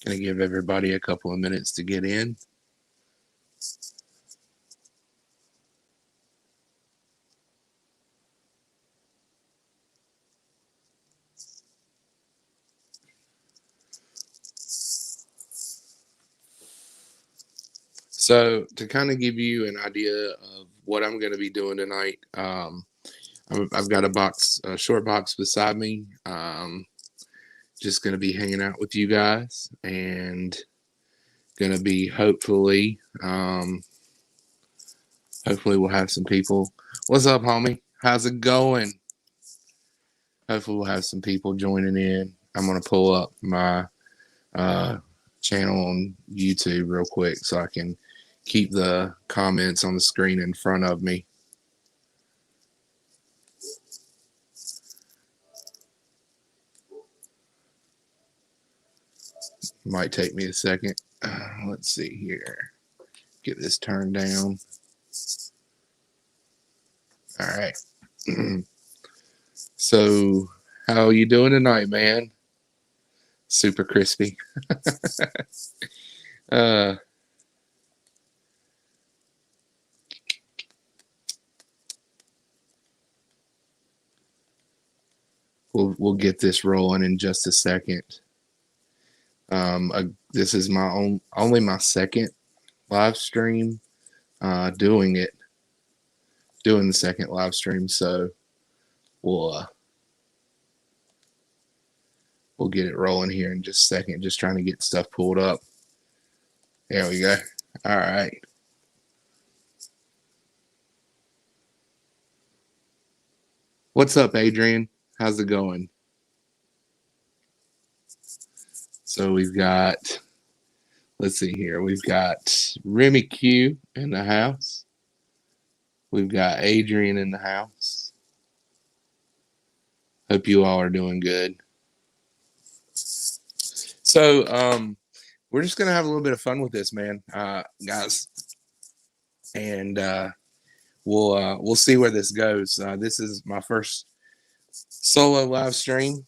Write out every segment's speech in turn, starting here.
Gonna give everybody a couple of minutes to get in. So to kind of give you an idea of what I'm going to be doing tonight, I've got a short box beside me. Just going to be hanging out with you guys and going to be hopefully we'll have some people. What's up, homie? How's it going? Hopefully we'll have some people joining in. I'm going to pull up my uh, channel on YouTube real quick so I can keep the comments on the screen in front of me. Might take me a second. Let's see here. Get this turned down. All right. So, how are you doing tonight, man? Super crispy. uh, we'll get this rolling in just a second. This is only my second live stream. Doing the second live stream, so we'll we'll get it rolling here in just a second. Just trying to get stuff pulled up. There we go. All right. What's up, Adrian? How's it going? So we've got, let's see here. We've got Remy Q in the house. We've got Adrian in the house. Hope you all are doing good. So, we're just gonna have a little bit of fun with this, man, guys, and we'll see where this goes. This is my first solo live stream.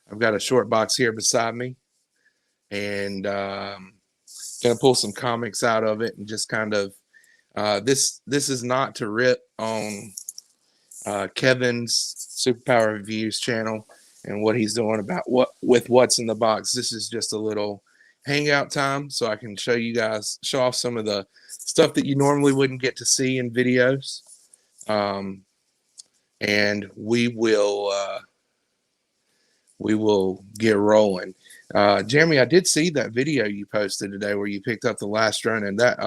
I've got a short box here beside me, and gonna pull some comics out of it and just kind of this is not to rip on Kevin's Superpower Reviews channel and what he's doing about what's in the box. This is just a little hangout time so I can show off some of the stuff that you normally wouldn't get to see in videos. And we will get rolling. Jeremy, I did see that video you posted today where you picked up the last run, and that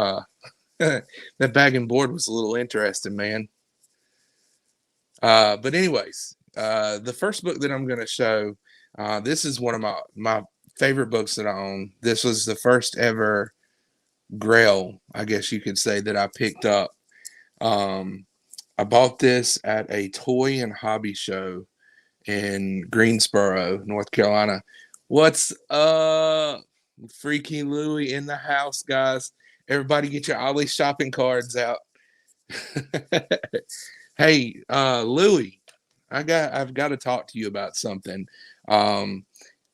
that bag and board was a little interesting, man. But anyways, the first book that I'm going to show, this is one of my favorite books that I own. This was the first ever Grail, I guess you could say, that I picked up. I bought this at a toy and hobby show in Greensboro, North Carolina. What's up? Freaky Louie in the house, guys. Everybody get your Ollie shopping cards out. Hey, Louie, I've got to talk to you about something. Um,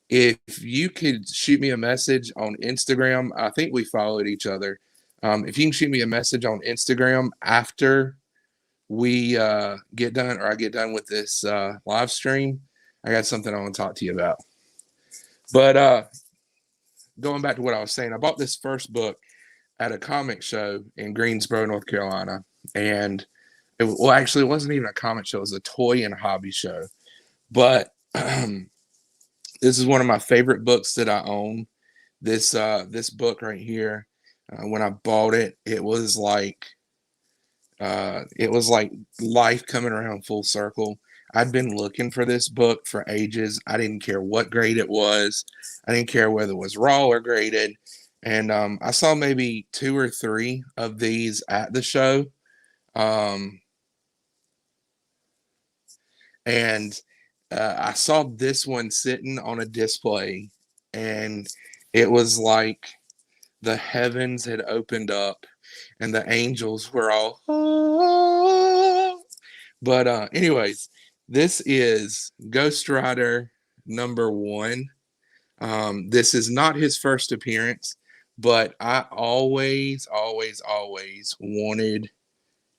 if you could shoot me a message on Instagram, I think we followed each other. If you can shoot me a message on Instagram after we get done, or I get done with this live stream, I got something I want to talk to you about. But going back to what I was saying, I bought this first book at a comic show in Greensboro, North Carolina, and actually, it wasn't even a comic show; it was a toy and hobby show. But this is one of my favorite books that I own. This book right here, when I bought it, it was like life coming around full circle. I'd been looking for this book for ages. I didn't care what grade it was. I didn't care whether it was raw or graded. And I saw maybe 2 or 3 of these at the show. Um, and I saw this one sitting on a display, and it was like the heavens had opened up and the angels were all, oh. But anyways, this is Ghost Rider #1. This is not his first appearance, but I always, always, always wanted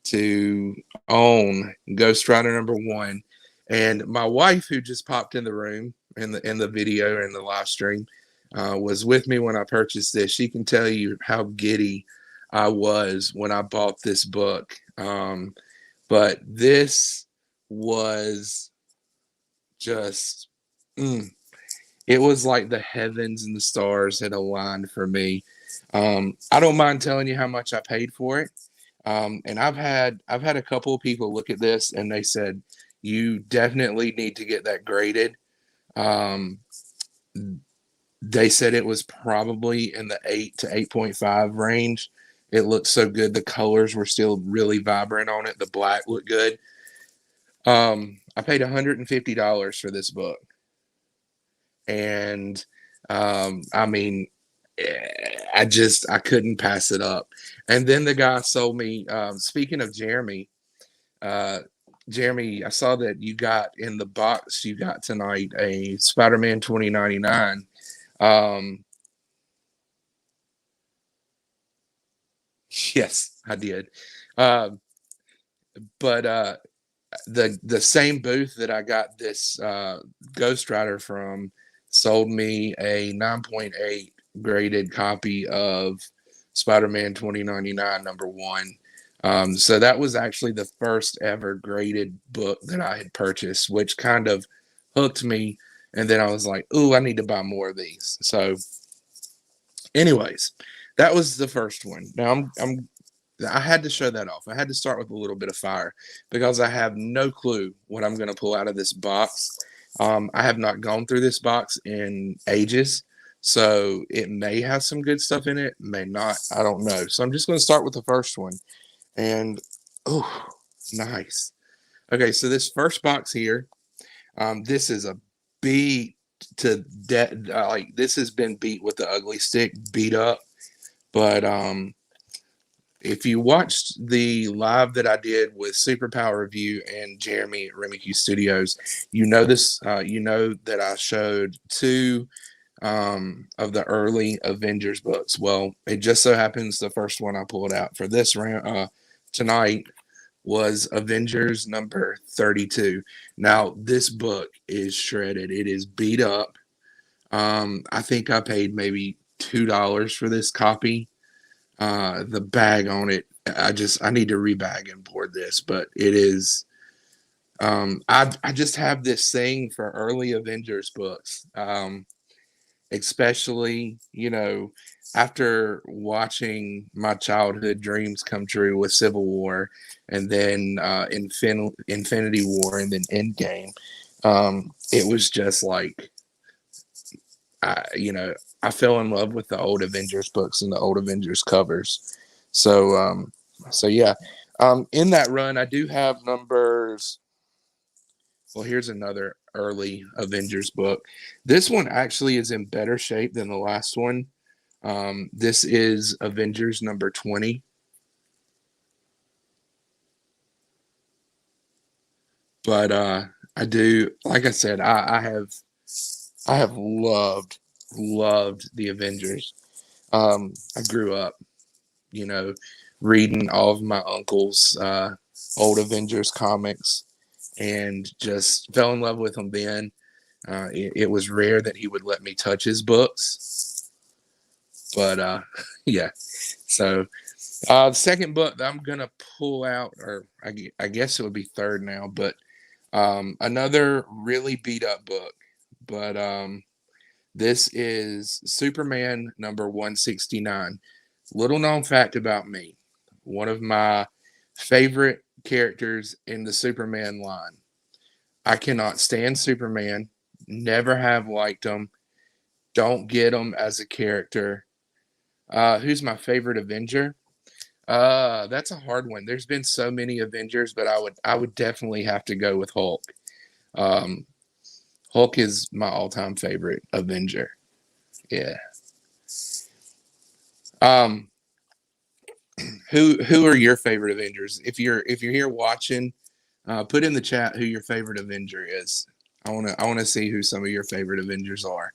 to own Ghost Rider #1. And my wife, who just popped in the room in the video and the live stream, was with me when I purchased this. She can tell you how giddy I was when I bought this book. But this was just, it was like the heavens and the stars had aligned for me. I don't mind telling you how much I paid for it. And I've had a couple of people look at this and they said you definitely need to get that graded. Um, they said it was probably in the 8 to 8.5 range. It looked so good. The colors were still really vibrant on it. The black looked good. I paid $150 for this book, and I mean, I couldn't pass it up. And then the guy sold me. Speaking of Jeremy, uh, Jeremy, I saw that you got in the box you got tonight a Spider-Man 2099. Um, yes, I did. Uh, but the same booth that I got this Ghost Rider from sold me a 9.8 graded copy of Spider-Man 2099 #1. So that was actually the first ever graded book that I had purchased, which kind of hooked me. And then I was like, "Ooh, I need to buy more of these." So, anyways, that was the first one. Now I had to show that off. I had to start with a little bit of fire because I have no clue what I'm going to pull out of this box. I have not gone through this box in ages, so it may have some good stuff in it, may not. I don't know. So I'm just going to start with the first one. And oh, nice. Okay, so this first box here, this is a beat to death. Like this has been beat with the ugly stick, beat up. But if you watched the live that I did with Superpower Review and Jeremy at Remicue Studios, you know this. You know that I showed two of the early Avengers books. Well, it just so happens the first one I pulled out for this round tonight was Avengers #32. Now this book is shredded. It is beat up. I think I paid maybe $2 for this copy. The bag on it, I need to rebag and board this, but it is. I just have this thing for early Avengers books, especially after watching my childhood dreams come true with Civil War, and then Infinity War, and then Endgame. It was just like I fell in love with the old Avengers books and the old Avengers covers. So yeah. In that run, I do have numbers. Well, here's another early Avengers book. This one actually is in better shape than the last one. This is Avengers #20. But I do, like I said, I have loved the Avengers. I grew up, you know, reading all of my uncle's old Avengers comics and just fell in love with them then. It was rare that he would let me touch his books, but yeah. So the second book that I'm gonna pull out, or I guess it would be third now, but another really beat up book, but this is Superman #169. Little known fact about me: one of my favorite characters in the Superman line. I cannot stand Superman. Never have liked him. Don't get him as a character. Who's my favorite Avenger? That's a hard one. There's been so many Avengers, but I would definitely have to go with Hulk. Um, Hulk is my all-time favorite Avenger. Yeah. Um, who are your favorite Avengers? If you're here watching, put in the chat who your favorite Avenger is. I wanna see who some of your favorite Avengers are.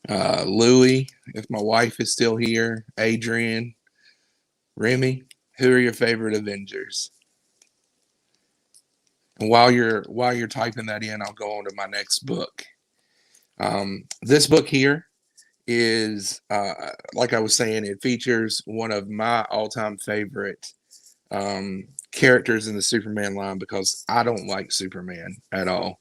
Louis, if my wife is still here, Adrian, Remy, who are your favorite Avengers? And while you're typing that in, I'll go on to my next book. This book here is, like I was saying, it features one of my all-time favorite characters in the Superman line because I don't like Superman at all.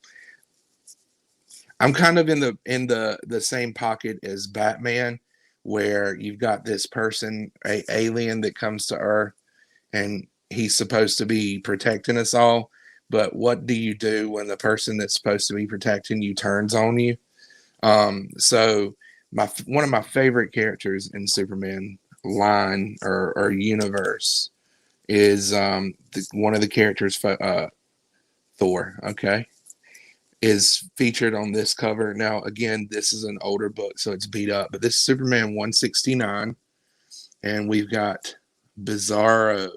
I'm kind of in the same pocket as Batman, where you've got this person, a alien that comes to Earth, and he's supposed to be protecting us all. But what do you do when the person that's supposed to be protecting you turns on you? So my one of my favorite characters in Superman line or universe is one of the characters, Thor. Okay, is featured on this cover. Now, again, this is an older book, so it's beat up, but this is Superman 169, and we've got Bizarro.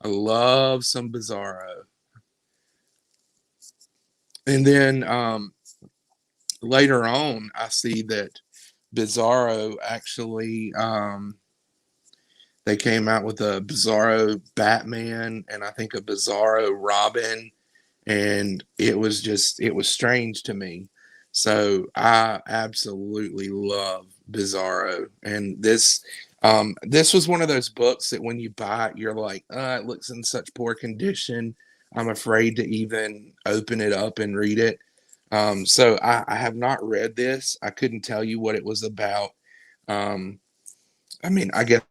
I love some Bizarro. And then later on, I see that Bizarro actually, they came out with a Bizarro Batman and I think a Bizarro Robin, and it was strange to me. So I absolutely love Bizarro, and this was one of those books that when you buy it, you're like, it looks in such poor condition. I'm afraid to even open it up and read it. So I have not read this. I couldn't tell you what it was about. Um, I mean, I guess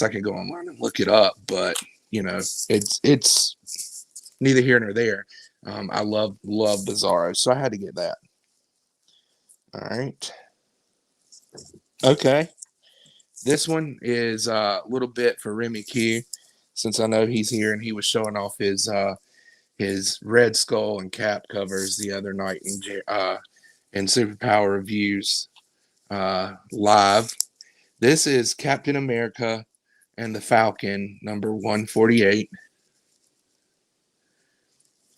I could go online and look it up, but it's neither here nor there. I love Bizarro, so I had to get that. All right. Okay. This one is a little bit for Remy Q, since I know he's here and he was showing off his Red Skull and Cap covers the other night in Superpower Reviews live. This is Captain America and the Falcon, number 148.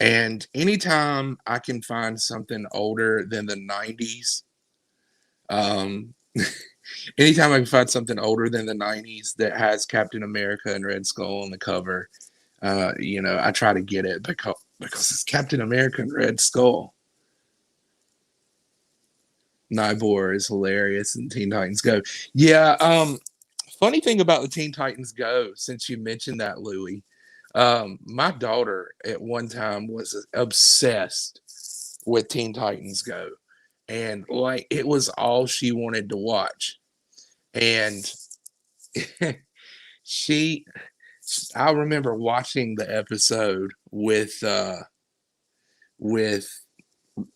And anytime I can find something older than the 90s, um, anytime I can find something older than the 90s that has Captain America and Red Skull on the cover, I try to get it because it's Captain America and Red Skull. Nybor is hilarious in Teen Titans Go. Yeah, funny thing about the Teen Titans Go, since you mentioned that, Louie, my daughter at one time was obsessed with Teen Titans Go, and like it was all she wanted to watch. And she, I remember watching the episode with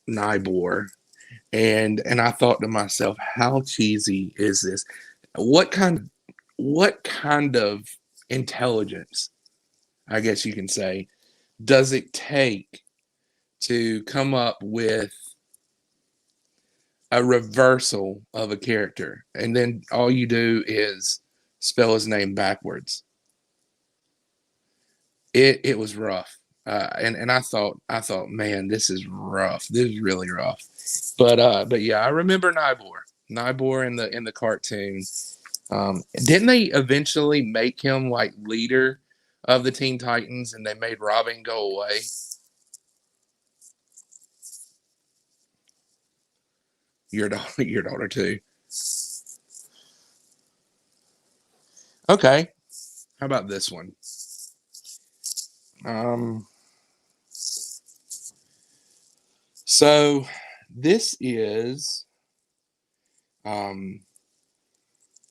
Nybor, and I thought to myself, how cheesy is this? What kind what kind of intelligence, I guess you can say, does it take to come up with a reversal of a character, and then all you do is spell his name backwards? It was rough, and I thought, man, this is rough. This is really rough. But yeah, I remember Nybor in the cartoon. Didn't they eventually make him like leader of the Teen Titans, and they made Robin go away? Your daughter too. Okay, how about this one? Um, so this is um,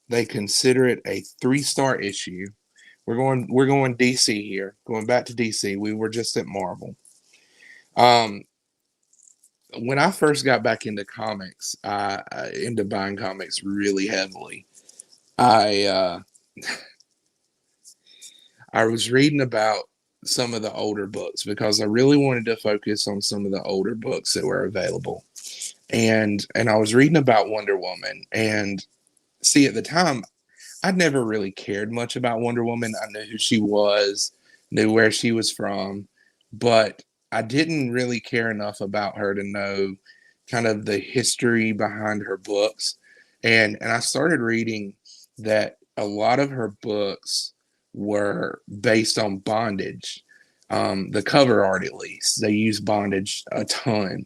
they consider it a 3-star issue. We're going DC here. Going back to DC. We were just at Marvel. Um, when I first got back into comics, I into buying comics really heavily. I I was reading about some of the older books because I really wanted to focus on some of the older books that were available. And I was reading about Wonder Woman, and see, at the time I'd never really cared much about Wonder Woman. I knew who she was, knew where she was from, but I didn't really care enough about her to know kind of the history behind her books. And I started reading that a lot of her books were based on bondage. The cover art, at least, they use bondage a ton.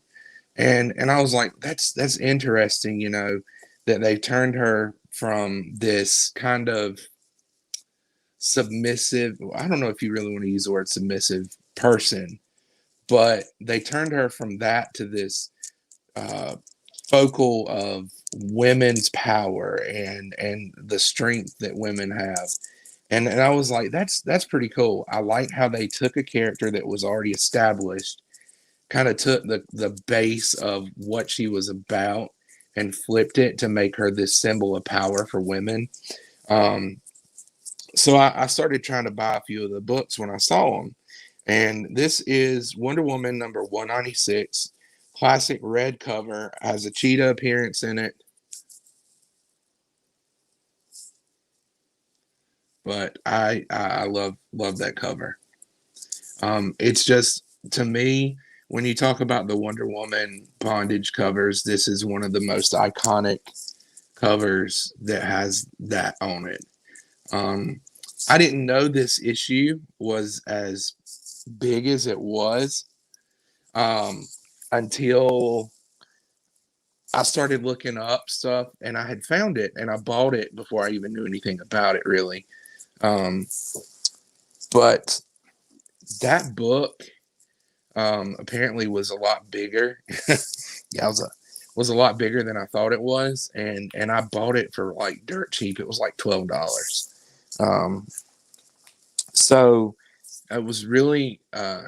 And I was like, that's interesting, that they turned her from this kind of submissive, I don't know if you really want to use the word submissive person, but they turned her from that to this uh, focal of women's power and the strength that women have. And I was like, that's pretty cool. I like how they took a character that was already established, kind of took the base of what she was about and flipped it to make her this symbol of power for women. Um, so I started trying to buy a few of the books when I saw them. And this is Wonder Woman number 196, classic red cover, has a cheetah appearance in it. But I love that cover. It's just, to me, when you talk about the Wonder Woman bondage covers, this is one of the most iconic covers that has that on it. Um, I didn't know this issue was as big as it was, um, until I started looking up stuff, and I had found it and I bought it before I even knew anything about it, really. Um, but that book, apparently was a lot bigger. Yeah, was a lot bigger than I thought it was, and I bought it for like dirt cheap. It was like $12. Um, so it was really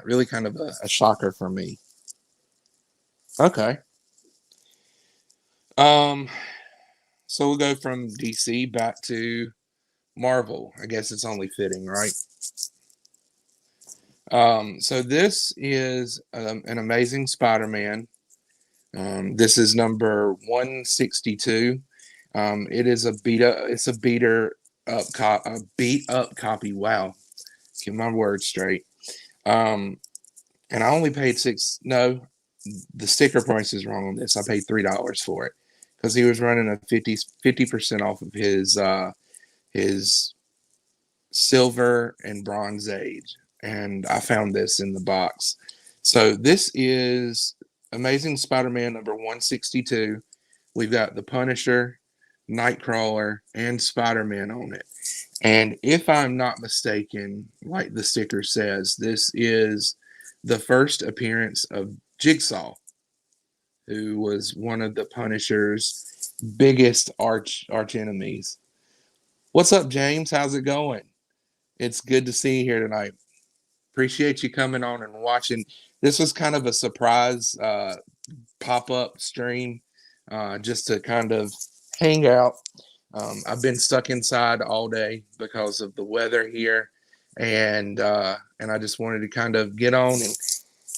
really kind of a shocker for me. Okay. Um, so we'll go from DC back to Marvel. I guess it's only fitting, right? So this is an Amazing Spider-Man. This is number 162. It is a beat up copy. Wow, get my words straight. Um, and I only paid six. No, the sticker price is wrong on this. I paid $3 for it because he was running a 50% off of his silver and bronze age, and I found this in the box. So this is Amazing Spider-Man number 162. We've got the Punisher, Nightcrawler, and Spider-Man on it. And if I'm not mistaken, like the sticker says, this is the first appearance of Jigsaw, who was one of the Punisher's biggest arch enemies. What's up, James? How's it going? It's good to see you here tonight. Appreciate you coming on and watching. This was kind of a surprise pop up stream, just to kind of hang out. I've been stuck inside all day because of the weather here, and I just wanted to kind of get on and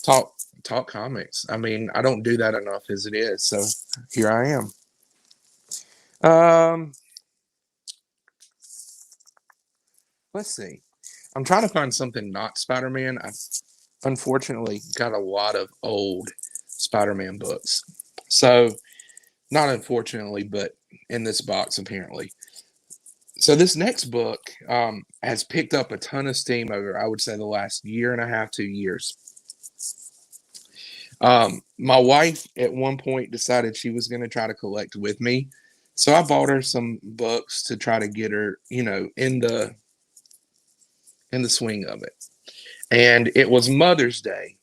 talk talk comics. I mean, I don't do that enough as it is, so here I am. Um, let's see. I'm trying to find something not Spider-Man. I unfortunately got a lot of old Spider-Man books. So, not unfortunately, but in this box apparently. So this next book has picked up a ton of steam over, I would say, the last year and a half, 2 years. My wife at one point decided she was going to try to collect with me, so I bought her some books to try to get her, in the swing of it. And it was Mother's Day,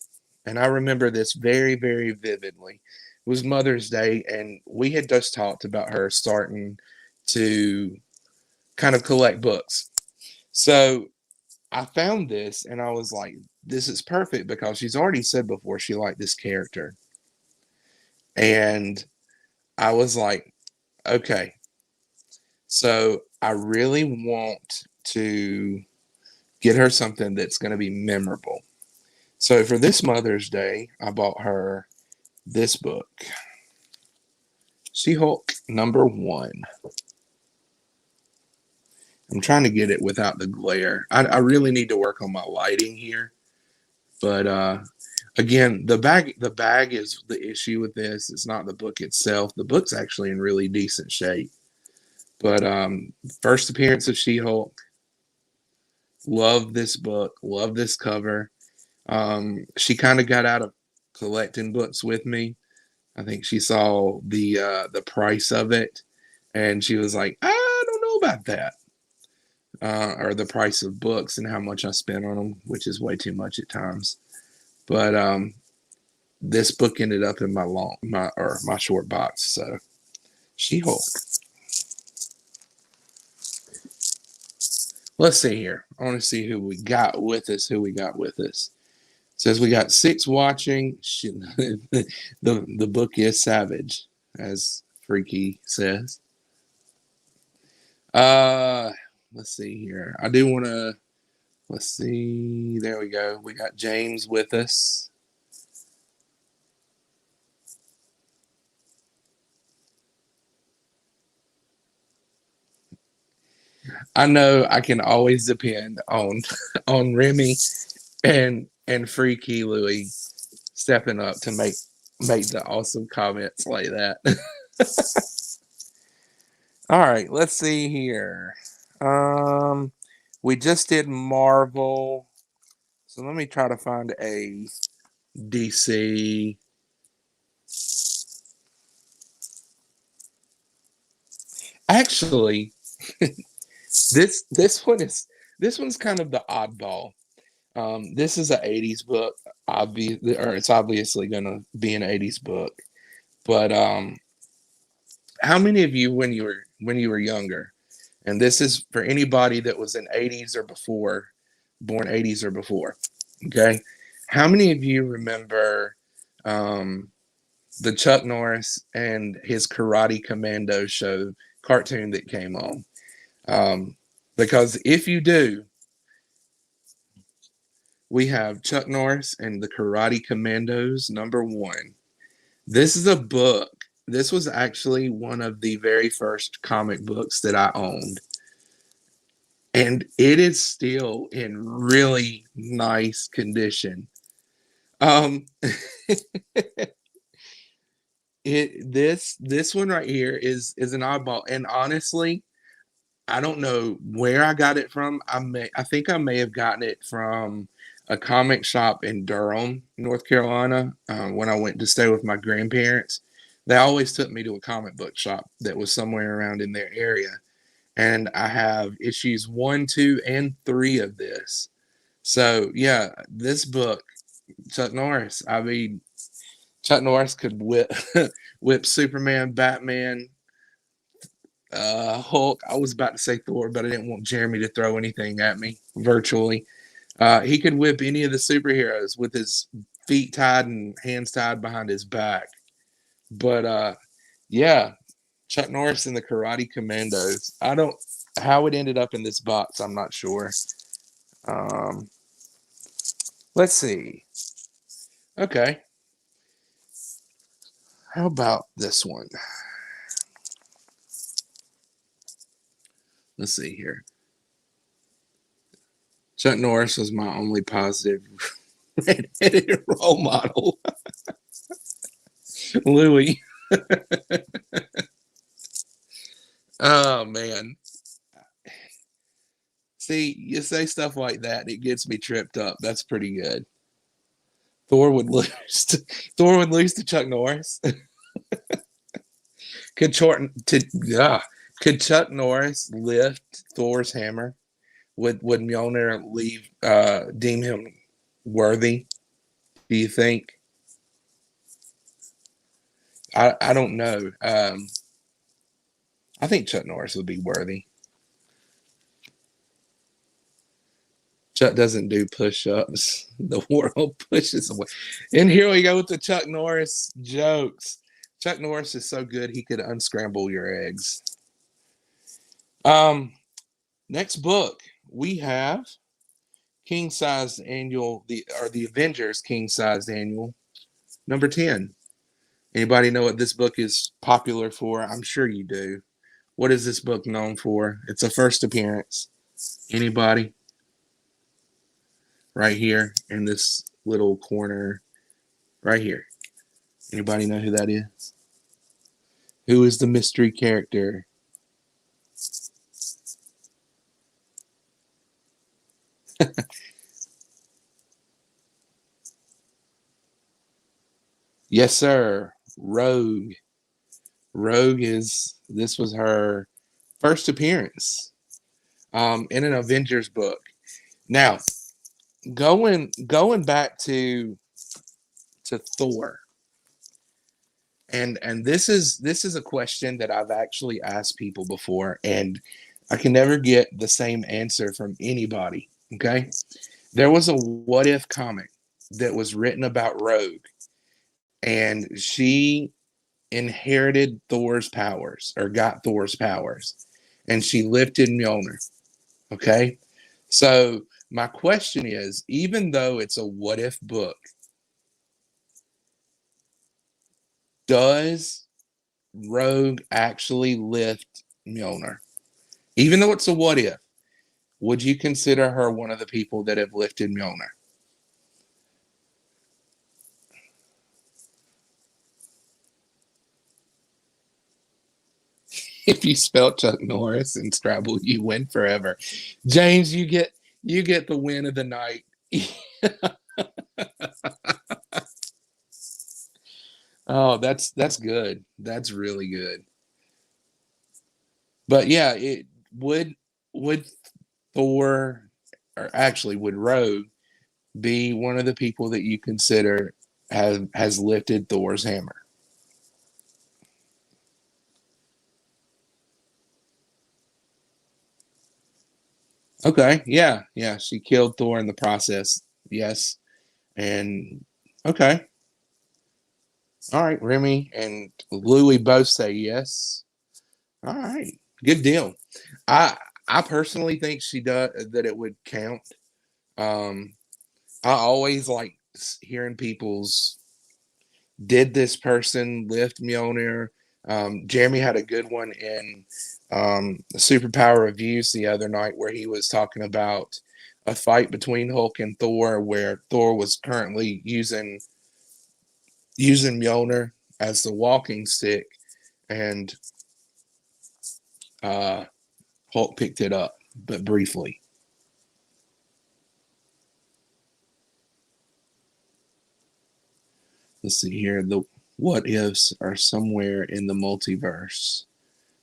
and I remember this very, very vividly. It was Mother's Day, and we had just talked about her starting to kind of collect books. So I found this and I was like, this is perfect because she's already said before she liked this character. And I was like, okay, so I really want to get her something that's going to be memorable. So for this Mother's Day, I bought her this book, She Hulk number 1. I'm trying to get it without the glare. I really need to work on my lighting here, but Again, the bag is the issue with this. It's not the book itself. The book's actually in really decent shape. But first appearance of She-Hulk. Love this book. Love this cover. She kind of got out of collecting books with me. I think she saw the price of it, and she was like, "I don't know about that," or the price of books and how much I spent on them, which is way too much at times. But this book ended up in my short box. So She-Hulk. Let's see here. I want to see who we got with us. Says we got 6 watching. The book is savage, as Freaky says. Let's see here. I do want to. Let's see. There we go. We got James with us. I know I can always depend on on Remy and Freaky Louie stepping up to make the awesome comments like that. All right, let's see here. We just did Marvel, so let me try to find a DC. Actually, this one's kind of the oddball. This is an '80s book, or it's obviously going to be an '80s book. But how many of you, when you were younger, and this is for anybody that was in '80s or before, born '80s or before, okay? How many of you remember um, the Chuck Norris and his Karate Commando show cartoon that came on? Because if you do, we have Chuck Norris and the Karate Commandos #1. This is a book. This was actually one of the very first comic books that I owned. And it is still in really nice condition. Um this one right here is an oddball. And honestly, I don't know where I got it from. I think I may have gotten it from a comic shop in Durham, North Carolina, when I went to stay with my grandparents. They always took me to a comic book shop that was somewhere around in their area. And I have issues 1, 2, and 3 of this. So yeah, this book, Chuck Norris. I mean, Chuck Norris could whip Superman, Batman, Hulk. I was about to say Thor, but I didn't want Jeremy to throw anything at me virtually. He could whip any of the superheroes with his feet tied and hands tied behind his back. But yeah, Chuck Norris and the Karate Commandos. I don't how it ended up in this box. I'm not sure. Um, let's see. Okay, how about this one? Let's see here. Chuck Norris was my only positive redheaded role model. Louis. Oh man. See, you say stuff like that, it gets me tripped up. That's pretty good. Thor would lose. Thor would lose to Chuck Norris. Could Chorton to could Chuck Norris lift Thor's hammer? Would Mjolnir deem him worthy? Do you think? I don't know. I think Chuck Norris would be worthy. Chuck doesn't do push-ups. The world pushes away. And here we go with the Chuck Norris jokes. Chuck Norris is so good he could unscramble your eggs. Next book we have King Sized Annual, the Avengers King Sized Annual #10. Anybody know what this book is popular for? I'm sure you do. What is this book known for? It's a first appearance. Anybody? Right here in this little corner. right here. Anybody know who that is? Who is the mystery character? Yes, sir. Rogue. This was her first appearance in an Avengers book. Now, going back to Thor, and this is a question that I've actually asked people before, and I can never get the same answer from anybody. Okay, there was a what if comic that was written about Rogue, and she inherited Thor's powers or got Thor's powers, and she lifted Mjolnir. Okay, so my question is, even though it's a what if book, does Rogue actually lift Mjolnir? Even though it's a what if, would you consider her one of the people that have lifted Mjolnir? If you spell Chuck Norris and Scrabble, you win forever. James, you get the win of the night. Oh, that's good. That's really good. But yeah, it would Thor, or actually would Rogue be one of the people that you consider has lifted Thor's hammer? Okay, yeah, yeah, she killed Thor in the process. Yes, and okay, all right, Remy and Louie both say yes. All right, good deal. I I personally think she does that it would count. Um, I always like hearing people's did this person lift Mjolnir? Jeremy had a good one in Superpower Reviews the other night where he was talking about a fight between Hulk and Thor, where Thor was currently using Mjolnir as the walking stick, and uh, Hulk picked it up, but briefly. Let's see here. The what ifs are somewhere in the multiverse.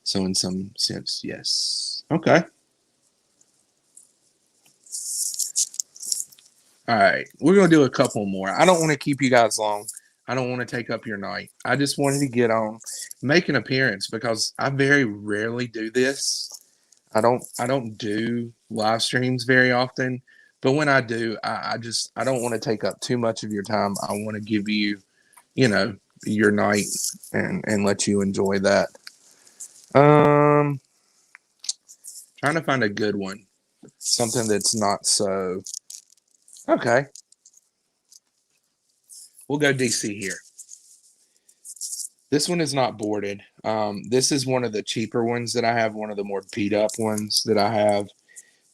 So, in some sense, yes. Okay. All right, we're gonna do a couple more. I don't want to keep you guys long. I don't want to take up your night. I just wanted to get on, make an appearance because I very rarely do this. I don't do live streams very often, but when I do, I don't want to take up too much of your time. I want to give you, you know, your night and let you enjoy that. Um, trying to find a good one, something that's not so okay. We'll go DC here. This one is not boarded. This is one of the cheaper ones that I have, one of the more beat up ones that I have.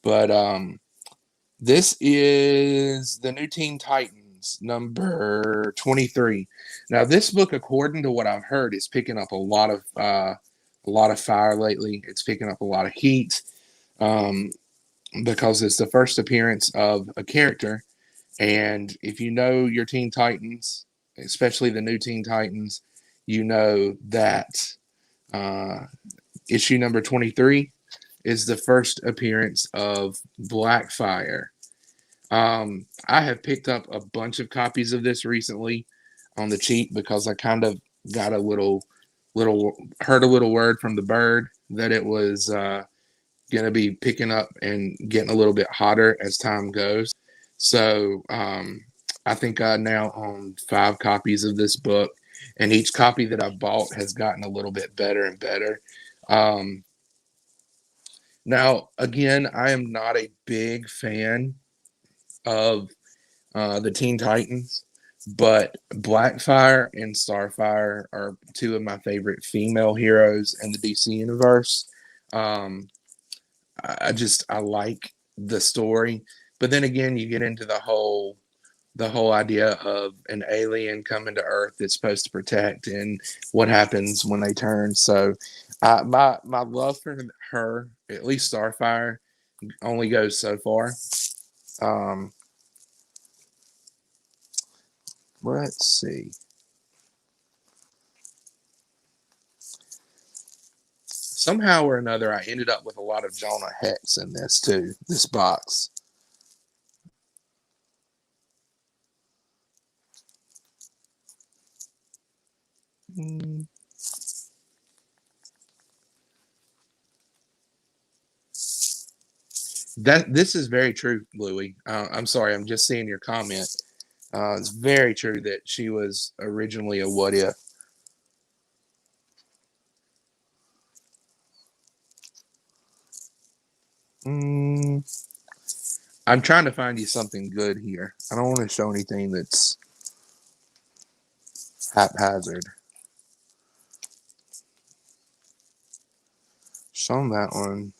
But this is the New Teen Titans, number 23. Now, this book, according to what I've heard, is picking up a lot of fire lately. It's picking up a lot of heat um, because it's the first appearance of a character. And if you know your Teen Titans, especially the new Teen Titans, you know that uh, issue number 23 is the first appearance of Blackfire. I have picked up a bunch of copies of this recently on the cheap because I kind of got a little heard a little word from the bird that it was going to be picking up and getting a little bit hotter as time goes. So I think I now own 5 copies of this book, and each copy that I've bought has gotten a little bit better and better. Um, Now, again, I am not a big fan of the Teen Titans, but Blackfire and Starfire are two of my favorite female heroes in the DC universe. Um, I like the story, but then again, you get into the whole the whole idea of an alien coming to Earth that's supposed to protect, and what happens when they turn. So, my love for her, at least Starfire, only goes so far. Um, let's see. Somehow or another, I ended up with a lot of Jonah Hex in this too. This box. Mm. That this is very true, Louie. I'm sorry, I'm just seeing your comment. It's very true that she was originally a what if. Mm, I'm trying to find you something good here. I don't want to show anything that's haphazard. Show that one.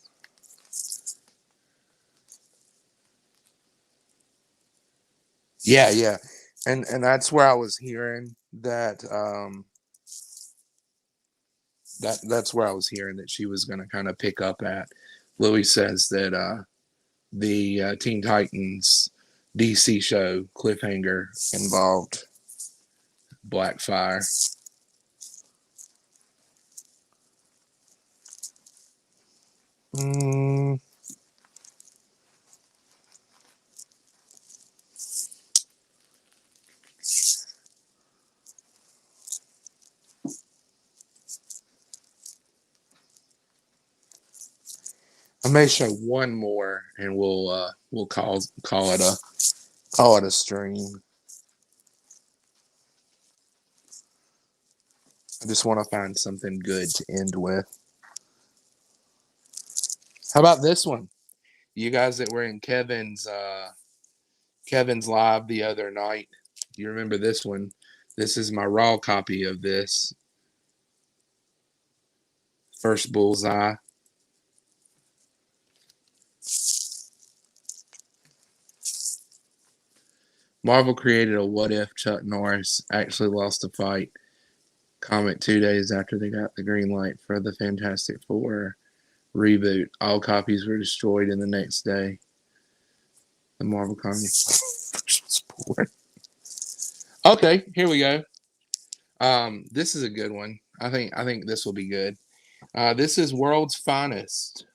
Yeah, yeah, and that's where I was hearing that. That's where I was hearing that she was going to kind of pick up at. Louis says that the Teen Titans DC show cliffhanger involved Blackfire. Mm, I may show one more, and we'll call it a stream. I just want to find something good to end with. How about this one? You guys that were in Kevin's live the other night. You remember this one? This is my raw copy of this first Bullseye. Marvel created a what if Chuck Norris actually lost a fight comic 2 days after they got the green light for the Fantastic Four reboot. All copies were destroyed in the next day. The Marvel comics. Okay, here we go. This is a good one. I think this will be good. This is World's Finest,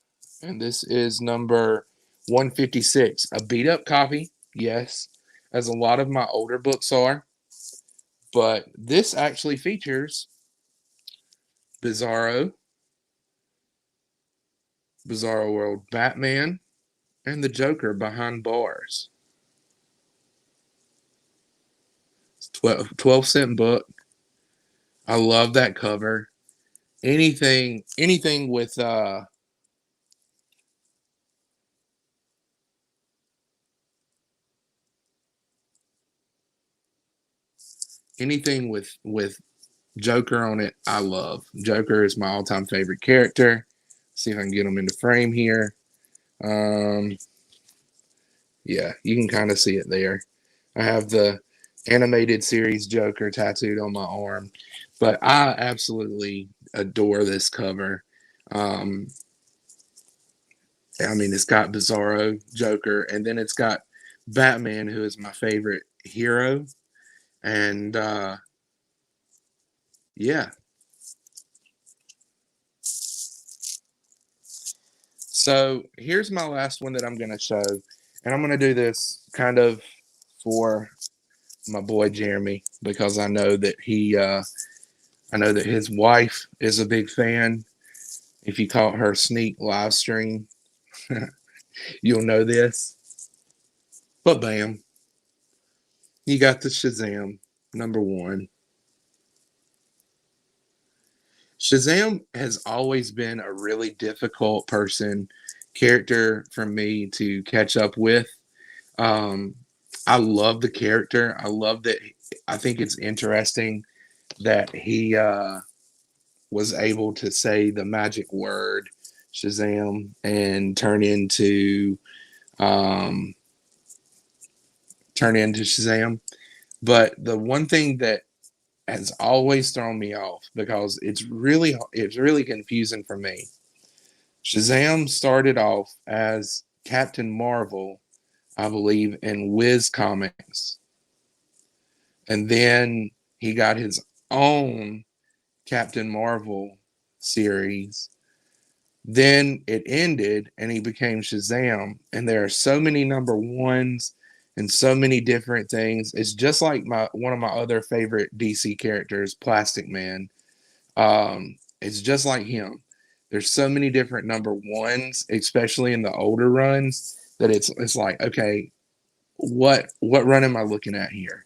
and this is number 156. A beat up copy, yes, as a lot of my older books are, but this actually features Bizarro, Bizarro World Batman, and the Joker behind bars. It's 12-cent book. I love that cover. Anything with anything with Joker on it, I love. Joker is my all-time favorite character. See if I can get him into frame here. Um, yeah, you can kind of see it there. I have the animated series Joker tattooed on my arm, but I absolutely adore this cover. Um, I mean, it's got Bizarro, Joker, and then it's got Batman, who is my favorite hero. And yeah, so here's my last one that I'm going to show. And I'm going to do this kind of for my boy Jeremy because I know that his wife is a big fan. If you caught her sneak live stream, you'll know this. But bam, you got the Shazam number one. Shazam has always been a really difficult character for me to catch up with. Um, I love the character. I love that. I think it's interesting that he was able to say the magic word Shazam and um, turn into Shazam. But the one thing that has always thrown me off, because it's really confusing for me. Shazam started off as Captain Marvel, I believe, in Wiz Comics, and then he got his own Captain Marvel series. Then it ended and he became Shazam. And there are so many number ones and so many different things. It's just like my one of my other favorite DC characters, Plastic Man. It's just like him. There's so many different number ones, especially in the older runs, that it's like, okay, what run am I looking at here?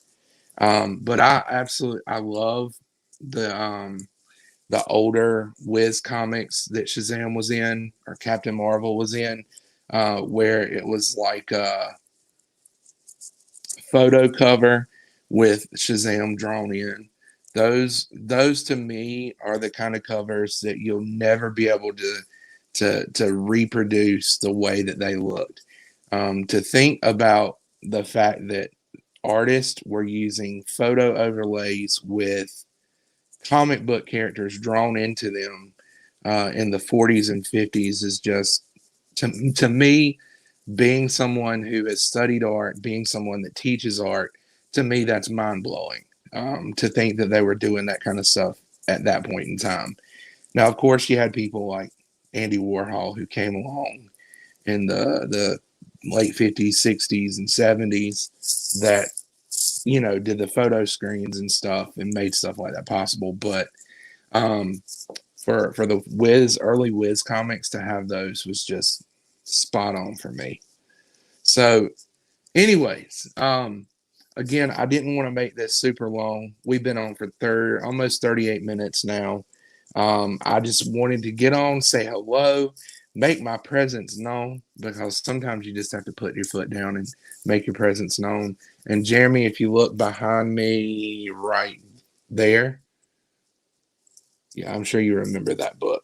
But I love the the older Wiz comics that Shazam was in, or Captain Marvel was in, where it was like a photo cover with Shazam drawn in. Those to me are the kind of covers that you'll never be able to reproduce the way that they looked. To think about the fact that artists were using photo overlays with comic book characters drawn into them in the 40s and 50s is just, to me, being someone who has studied art, being someone that teaches art, to me, that's mind blowing. To think that they were doing that kind of stuff at that point in time. Now, of course, you had people like Andy Warhol who came along in the late 50s, 60s, and 70s that did the photo screens and stuff and made stuff like that possible. But um, for the early Wiz comics to have those was just spot on for me. So, anyways, again, I didn't want to make this super long. We've been on for almost 38 minutes now. I just wanted to get on, say hello, make my presence known, because sometimes you just have to put your foot down and make your presence known. And Jeremy, if you look behind me right there, yeah, I'm sure you remember that book.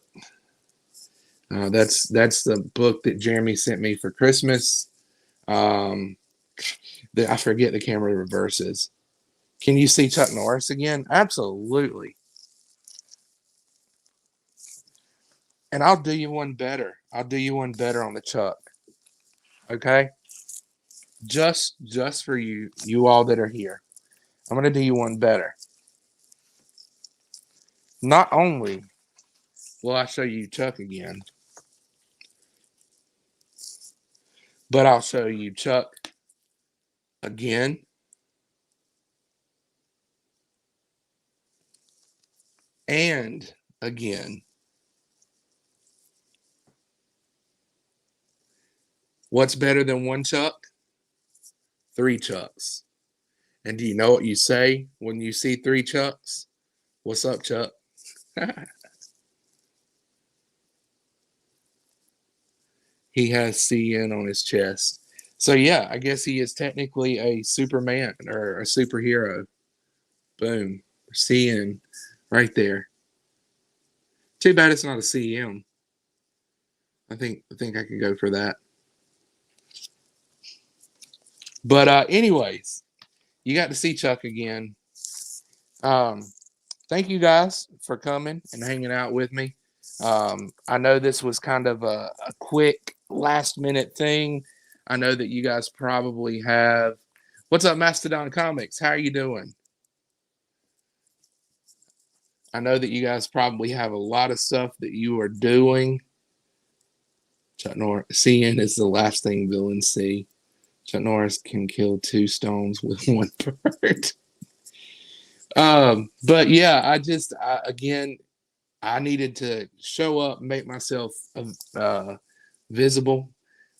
That's the book that Jeremy sent me for Christmas. Um, I forget the camera reverses. Can you see Chuck Norris again? Absolutely. And I'll do you one better. I'll do you one better on the Chuck. Okay? Just for you all that are here. I'm gonna do you one better. Not only will I show you Chuck again, but I'll show you Chuck again and again. What's better than one Chuck? Three Chucks. And do you know what you say when you see three Chucks? What's up, Chuck? He has CN on his chest. So yeah, I guess he is technically a Superman or a superhero. Boom. CN right there. Too bad it's not a CM. I think I could go for that. But anyways, you got to see Chuck again. Um, thank you guys for coming and hanging out with me. I know this was kind of a quick last minute thing. I know that you guys probably have. What's up, Mastodon Comics? How are you doing? I know that you guys probably have a lot of stuff that you are doing. Chuck Norris, seeing is the last thing villains see. Chuck Norris can kill two stones with one bird. But yeah, again, I needed to show up, make myself visible.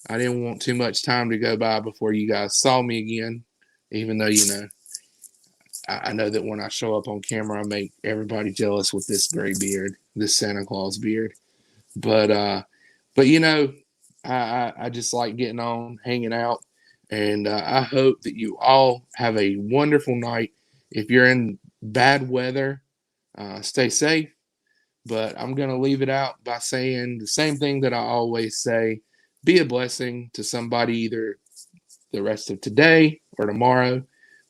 I didn't want too much time to go by before you guys saw me again, even though, I know that when I show up on camera, I make everybody jealous with this gray beard, this Santa Claus beard. But, I just like getting on, hanging out, and I hope that you all have a wonderful night. If you're in bad weather, stay safe. But I'm going to leave it out by saying the same thing that I always say: be a blessing to somebody, either the rest of today or tomorrow.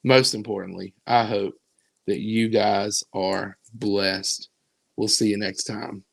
Most importantly, I hope that you guys are blessed. We'll see you next time.